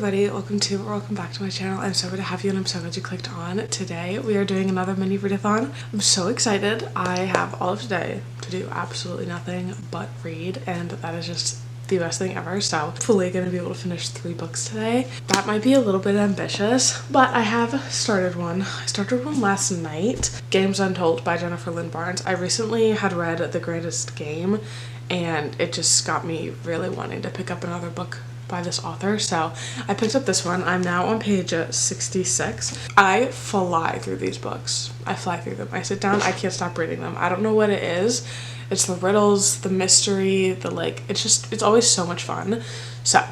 everybody, welcome back to my channel. I'm so glad to have you and I'm so glad you clicked on. Today we are doing another mini readathon. I'm so excited. I have all of today to do absolutely nothing but read, and that is just the best thing ever. So hopefully gonna be able to finish 3 books today. That might be a little bit ambitious, but I have started one. I started one last night, Games Untold by Jennifer Lynn Barnes. I recently had read The Greatest Game and it just got me really wanting to pick up another book by this author, so I picked up this one. I'm now on page 66. I fly through these books. I fly through them. I sit down, I can't stop reading them. I don't know what it is. It's the riddles, the mystery, it's always so much fun. So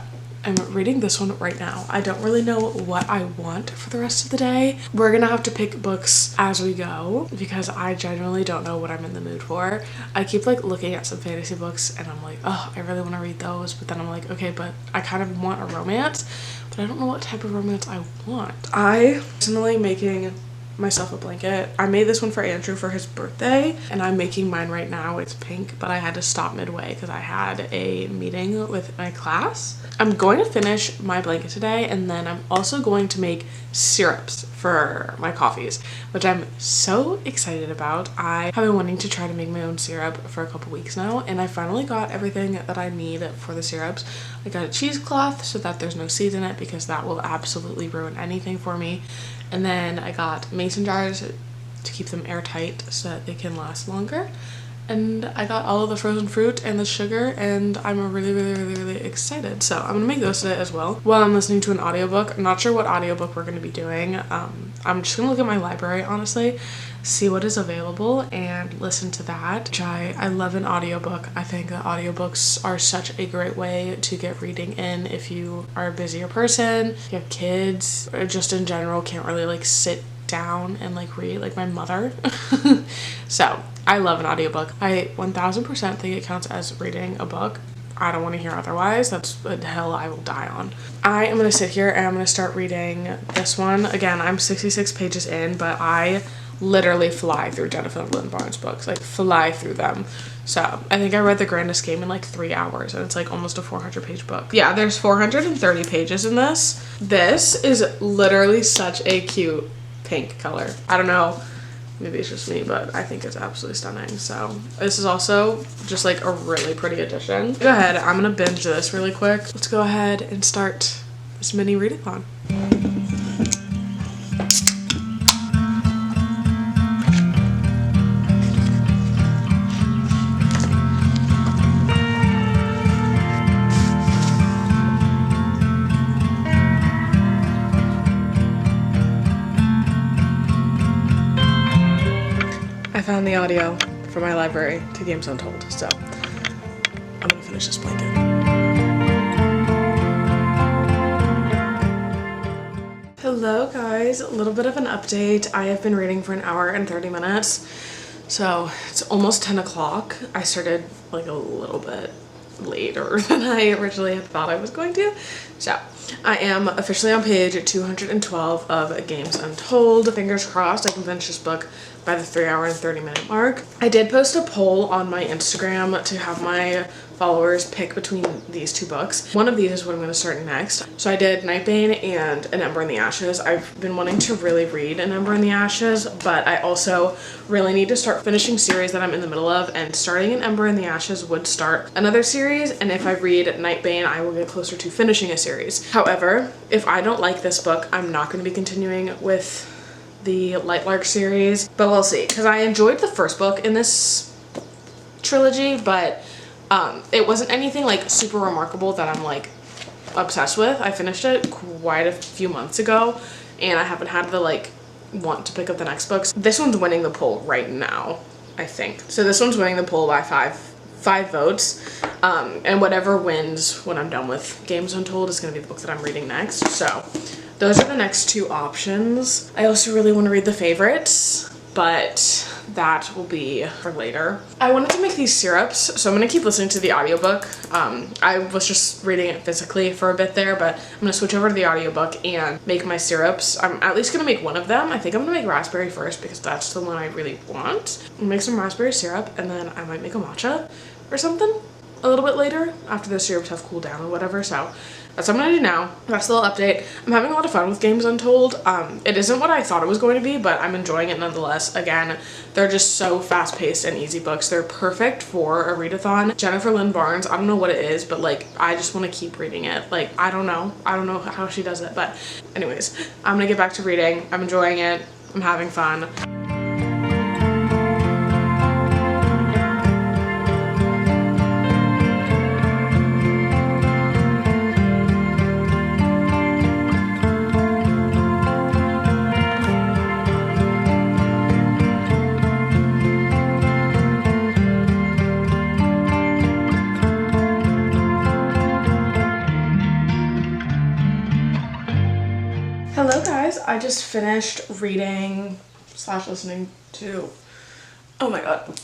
I'm reading this one right now. I don't really know what I want for the rest of the day. We're gonna have to pick books as we go because I genuinely don't know what I'm in the mood for. I keep like looking at some fantasy books and I'm like, oh, I really want to read those, but then I'm like, okay, but I kind of want a romance, but I don't know what type of romance I want. I personally making myself a blanket. I made this one for Andrew for his birthday and I'm making mine right now. It's pink, but I had to stop midway because I had a meeting with my class. I'm going to finish my blanket today, and then I'm also going to make syrups for my coffees, which I'm so excited about. I have been wanting to try to make my own syrup for a couple weeks now, and I finally got everything that I need for the syrups. I got a cheesecloth so that there's no seeds in it because that will absolutely ruin anything for me. And then I got mason jars to keep them airtight so that they can last longer. And I got all of the frozen fruit and the sugar, and I'm really excited. So I'm gonna make those today as well while I'm listening to an audiobook. I'm not sure what audiobook we're gonna be doing. I'm just gonna look at my library, honestly, see what is available and listen to that. Which I love an audiobook. I think that audiobooks are such a great way to get reading in if you are a busier person, if you have kids, or just in general can't really like sit down and like read, like my mother. So I love an audiobook. I 1000% think it counts as reading a book. I don't want to hear otherwise. That's a hill I will die on. I am going to sit here and I'm going to start reading this one. Again, I'm 66 pages in, but I literally fly through Jennifer Lynn Barnes books, like fly through them. So I think I read The Greatest Game in like 3 hours, and it's like almost a 400-page book. Yeah, there's 430 pages in this. This is literally such a cute pink color. I don't know, maybe it's just me, but I think it's absolutely stunning. So this is also just like a really pretty edition. Go ahead, I'm gonna binge this really quick. Let's go ahead and start this mini readathon. I found the audio for my library to Games Untold, so I'm gonna finish this blanket. Hello guys, a little bit of an update. I have been reading for an hour and 30 minutes, so it's almost 10 o'clock. I started like a little bit later than I originally had thought I was going to. So I am officially on page 212 of Games Untold. Fingers crossed I can finish this book by the 3 hour and 30 minute mark. I did post a poll on my Instagram to have my followers pick between these 2 books. One of these is what I'm going to start next. So I did Nightbane and An Ember in the Ashes. I've been wanting to really read An Ember in the Ashes, but I also really need to start finishing series that I'm in the middle of, and starting An Ember in the Ashes would start another series, and if I read Nightbane, I will get closer to finishing a series. However, if I don't like this book, I'm not going to be continuing with the Lightlark series, but we'll see, because I enjoyed the first book in this trilogy, but it wasn't anything like super remarkable that I'm like obsessed with. I finished it quite a few months ago and I haven't had the like want to pick up the next books. This one's winning the poll right now, I think. So this one's winning the poll by five votes, and whatever wins when I'm done with Games Untold is going to be the book that I'm reading next. So those are the next 2 options. I also really want to read The Favorites, but that will be for later. I wanted to make these syrups, so I'm going to keep listening to the audiobook. I was just reading it physically for a bit there, but I'm going to switch over to the audiobook and make my syrups. I'm at least going to make one of them. I think I'm going to make raspberry first because that's the one I really want. I'm going to make some raspberry syrup, and then I might make a matcha or something. a little bit later after the syrups have cooled down or whatever. So that's what I'm gonna do now. That's the little update. I'm having a lot of fun with Games Untold. It isn't what I thought it was going to be, but I'm enjoying it nonetheless. Again, they're just so fast-paced and easy books. They're perfect for a readathon. Jennifer Lynn Barnes, I don't know what it is, but like I just want to keep reading it. Like I don't know how she does it, but anyways, I'm gonna get back to reading. I'm enjoying it. I'm having fun. Hello guys, I just finished reading / listening to, oh my god,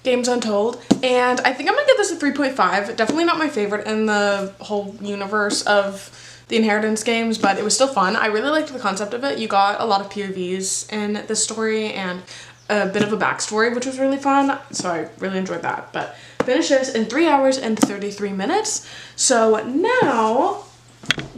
Games Untold, and I think I'm gonna give this a 3.5. Definitely not my favorite in the whole universe of the Inheritance games, but it was still fun. I really liked the concept of it. You got a lot of POVs in this story and a bit of a backstory, which was really fun, so I really enjoyed that. But finished this in 3 hours and 33 minutes. So now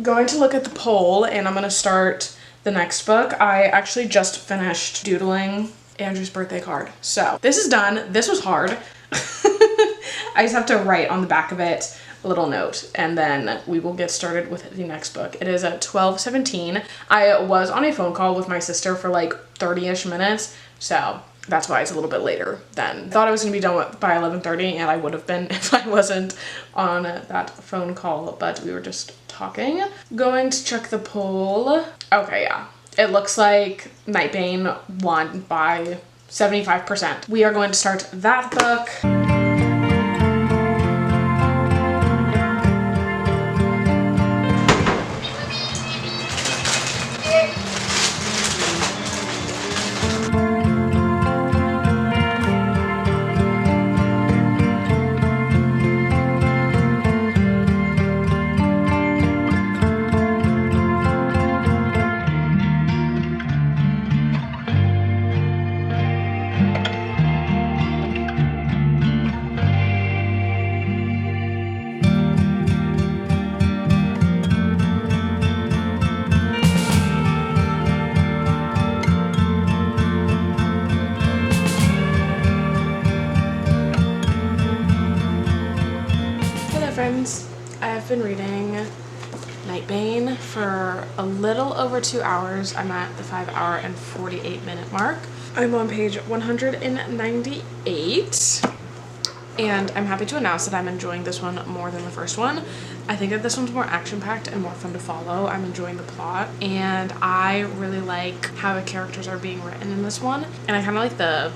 going to look at the poll, and I'm gonna start the next book. I actually just finished doodling Andrew's birthday card. So this is done. This was hard. I just have to write on the back of it a little note, and then we will get started with the next book. It is at 12:17. I was on a phone call with my sister for like 30-ish minutes, so that's why it's a little bit later than thought I was gonna be done by 11:30, and I would have been if I wasn't on that phone call, but we were just talking. Going to check the poll. Okay, yeah. It looks like Nightbane won by 75%. We are going to start that book. Friends, I have been reading Nightbane for a little over 2 hours. I'm at the 5 hour and 48 minute mark. I'm on page 198, and I'm happy to announce that I'm enjoying this one more than the first one. I think that this one's more action-packed and more fun to follow. I'm enjoying the plot, and I really like how the characters are being written in this one, and I kind of like the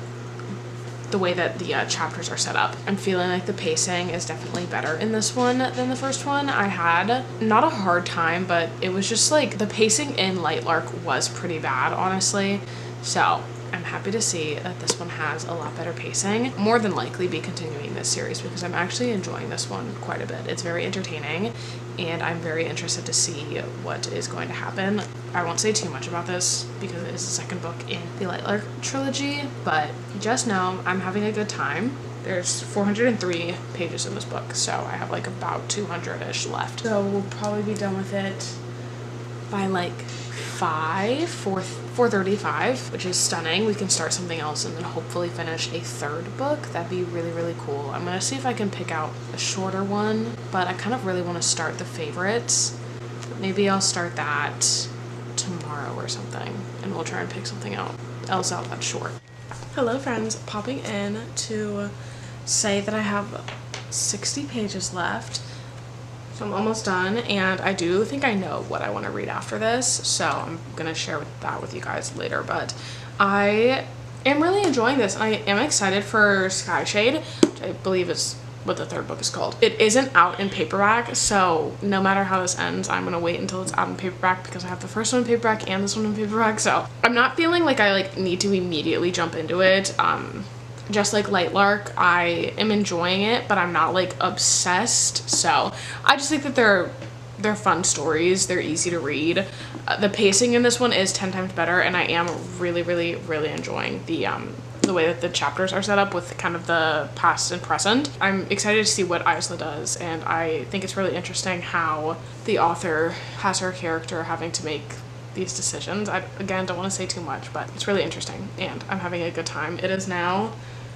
way that the chapters are set up. I'm feeling like the pacing is definitely better in this one than the first one. I had not a hard time, but it was just like the pacing in Lightlark was pretty bad, honestly. So I'm happy to see that this one has a lot better pacing. More than likely be continuing this series because I'm actually enjoying this one quite a bit. It's very entertaining, and I'm very interested to see what is going to happen. I won't say too much about this because it is the second book in the Lightlark trilogy, but just know I'm having a good time. There's 403 pages in this book, so I have like about 200-ish left. So we'll probably be done with it by like 4:35, which is stunning. We can start something else and then hopefully finish a third book. That'd be really, really cool. I'm gonna see if I can pick out a shorter one, but I kind of really want to start the favorites. Maybe I'll start that tomorrow or something, and we'll try and pick something out else out that's short. Hello friends, popping in to say that I have 60 pages left. So I'm almost done, and I do think I know what I want to read after this, so I'm gonna share that with you guys later. But I am really enjoying this. I am excited for Skyshade, which I believe is what the third book is called. It isn't out in paperback, so no matter how this ends, I'm gonna wait until it's out in paperback because I have the first one in paperback and this one in paperback. So I'm not feeling like I need to immediately jump into it. Just like Lightlark, I am enjoying it, but I'm not like obsessed. So I just think that they're fun stories. They're easy to read. The pacing in this one is 10 times better, and I am really, really, really enjoying the the way that the chapters are set up with kind of the past and present. I'm excited to see what Isla does, and I think it's really interesting how the author has her character having to make these decisions. I, again, don't want to say too much, but it's really interesting, and I'm having a good time. It is now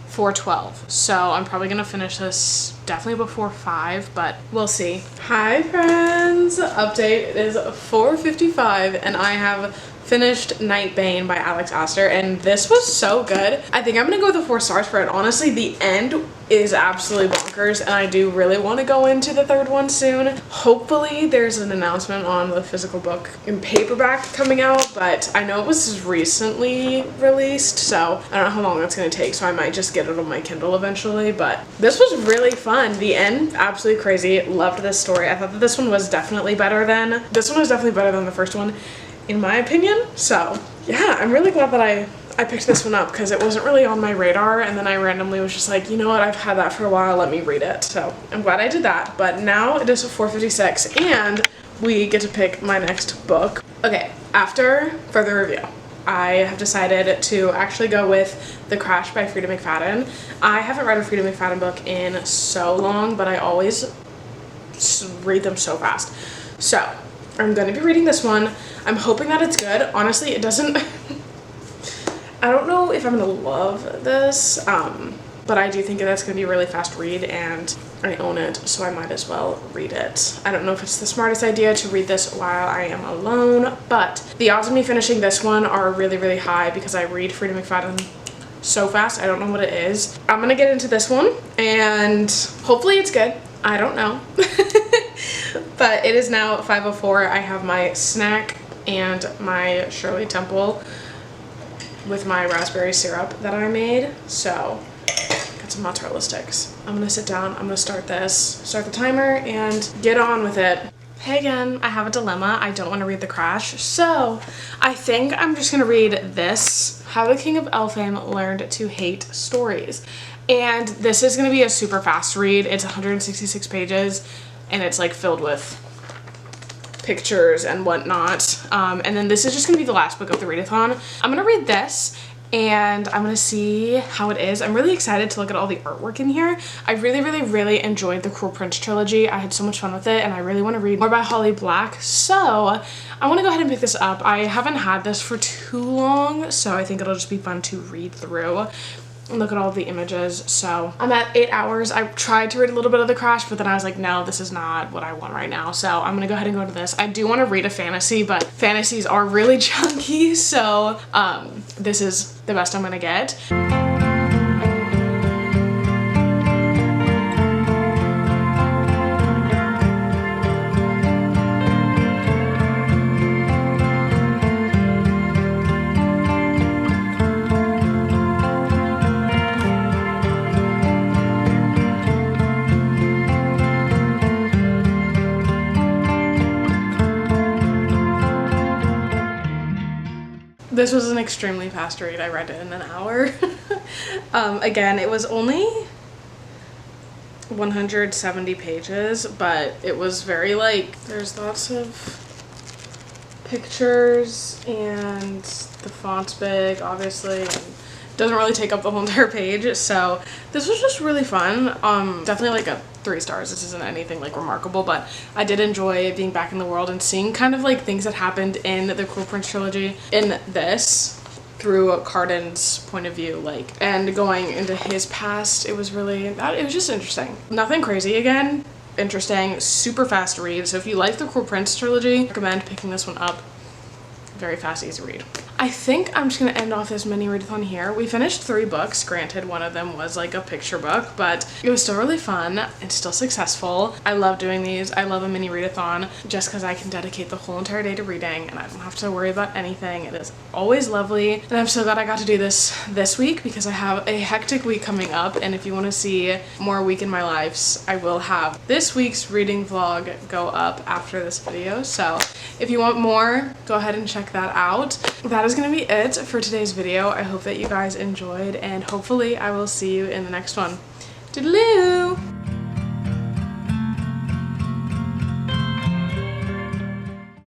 4:12, so I'm probably gonna finish this definitely before 5, but we'll see. Hi friends, update. It is 4:55 and I have finished Night Bane by Alex Aster, and this was so good. I think I'm gonna go with the 4 stars for it. Honestly, the end is absolutely bonkers, and I do really want to go into the 3rd one soon. Hopefully there's an announcement on the physical book in paperback coming out, but I know it was recently released, so I don't know how long that's gonna take, so I might just get it on my Kindle eventually. But this was really fun. The end, absolutely crazy. Loved this story. I thought that this one was definitely better than the first one, in my opinion. So yeah, I'm really glad that I picked this one up, because it wasn't really on my radar, and then I randomly was just like, you know what, I've had that for a while, let me read it. So I'm glad I did that. But now it is 4:56 and we get to pick my next book. Okay, after further review, I have decided to actually go with The Crash by Frida McFadden. I haven't read a Frida McFadden book in so long, but I always read them so fast. So I'm going to be reading this one. I'm hoping that it's good. Honestly, it doesn't... I don't know if I'm going to love this, but I do think that's going to be a really fast read, and I own it, so I might as well read it. I don't know if it's the smartest idea to read this while I am alone, but the odds of me finishing this one are really, really high because I read Frida McFadden so fast. I don't know what it is. I'm going to get into this one, and hopefully it's good. I don't know. But it is now 5:04. I have my snack and my Shirley Temple with my raspberry syrup that I made. So got some mozzarella sticks. I'm gonna sit down, I'm gonna start the timer and get on with it. Hey again, I have a dilemma. I don't want to read The Crash, so I think I'm just gonna read this, How the King of Elfame Learned to Hate Stories. And this is gonna be a super fast read. It's 166 pages and it's like filled with pictures and whatnot. And then this is just gonna be the last book of the readathon. I'm gonna read this and I'm gonna see how it is. I'm really excited to look at all the artwork in here. I really enjoyed the Cruel Prince trilogy. I had so much fun with it, and I really want to read more by Holly Black, so I want to go ahead and pick this up. I haven't had this for too long, so I think it'll just be fun to read through and look at all the images. So I'm at 8 hours. I tried to read a little bit of The Crash, but then I was like, no, this is not what I want right now. So I'm gonna go ahead and go to this. I do want to read a fantasy, but fantasies are really chunky, so this is the best I'm gonna get. This was an extremely fast read. I read it in an hour. Again, it was only 170 pages, but it was very like, there's lots of pictures and the font's big, obviously, and doesn't really take up the whole entire page. So this was just really fun. Definitely like a 3 stars. This isn't anything like remarkable, but I did enjoy being back in the world and seeing kind of like things that happened in the Cruel Prince trilogy in this through Carden's point of view, like, and going into his past. It was really, it was just interesting. Nothing crazy, again, interesting, super fast read. So if you like the Cruel Prince trilogy, I recommend picking this one up. Very fast, easy read. I think I'm just gonna end off this mini readathon here. We finished 3 books. Granted, one of them was like a picture book, but it was still really fun and still successful. I love doing these. I love a mini readathon just because I can dedicate the whole entire day to reading and I don't have to worry about anything. It is always lovely, and I'm so glad I got to do this week because I have a hectic week coming up, and if you want to see more week in my lives, I will have this week's reading vlog go up after this video. So if you want more, go ahead and check that out. That is gonna be it for today's video. I hope that you guys enjoyed, and hopefully I will see you in the next one. Toodaloo!